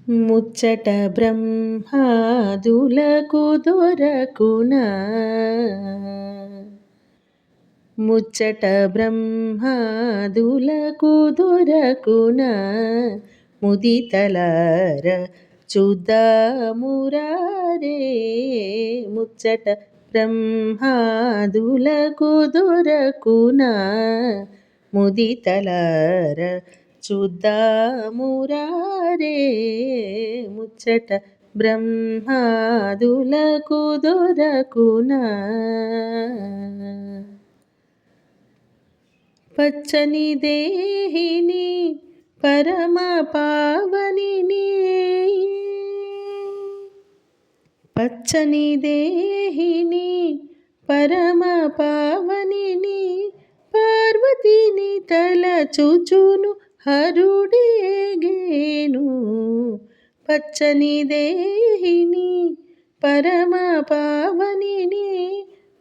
ముచ్చట బ్రహ్మాదులకు దొరకునా ముచ్చట బ్రహ్మాదులకు దొరకునా ముదితలార చూద్దామురారే ముచ్చట బ్రహ్మాదులకు దొరకునా ముదితలార చూద్దామురారే ముచ్చట బ్రహ్మాదులకు దొరకునా పచ్చని దేహిని పరమ పావనిని పచ్చని దేహిని పరమ పావనిని పార్వతిని తలచుచును హరుడేగేను పచ్చని దేహిని పరమ పావనిని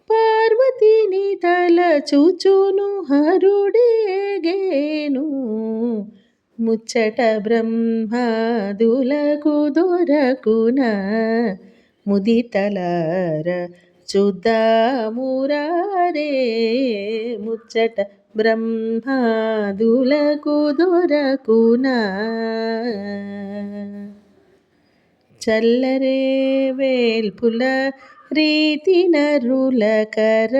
పార్వతిని తలచుచును హరుడేగేను ముచ్చట బ్రహ్మాదులకు దొరకునా ముదితలార చూద్దామురారే ముచ్చట బ్రహ్మాదులకు దొరకునా చల్లరే వేల్పుల రీతి నరులకర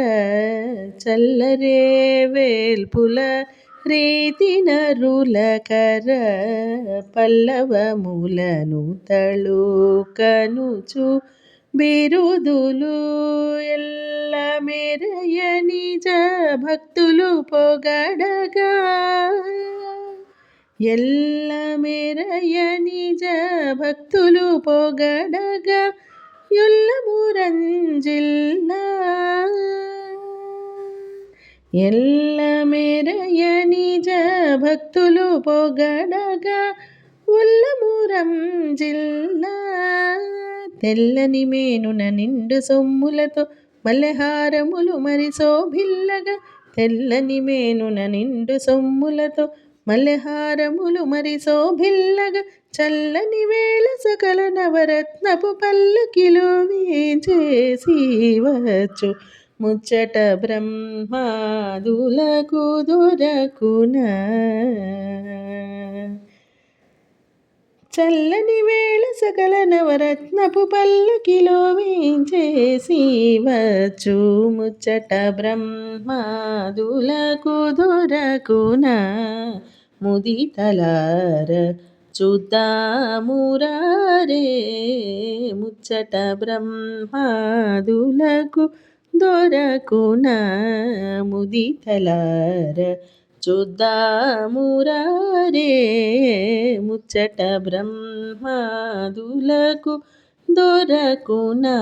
చల్లరే వేల్పుల రీతి నరులకర పల్లవములను తళుకనుచు బిరుదులు ఎల్ల మెరయ నిజ భక్తులు పొగడగా ఎల్ల మెరయ నిజ భక్తులు పొగడగా యొల్లమురంజిల్లా ఎల్ల మెరయ నిజ భక్తులు పొగడగా ఉల్లమురం జిల్లా తెల్లని మేనున నిండు సొమ్ములతో మల్లెహారములు మరి శోభిల్లగా తెల్లని మేనున నిండు సొమ్ములతో మల్లెహారములు మరి శోభిల్లగా చల్లని వేళ సకల నవరత్నపు పల్లకిలో వేంచేసి వచ్చు ముచ్చట బ్రహ్మాదులకు దొరకునా చల్లని వేళ సకల నవరత్నపు పల్లకిలో వేంచేసి వచ్చు ముచ్చట బ్రహ్మాదులకు దొరకునా ముదితలార చూద్దామురారే ముచ్చట బ్రహ్మాదులకు దొరకునా ముదితలార చూద్దామురారే ముచ్చట బ్రహ్మాదులకు దొరకునా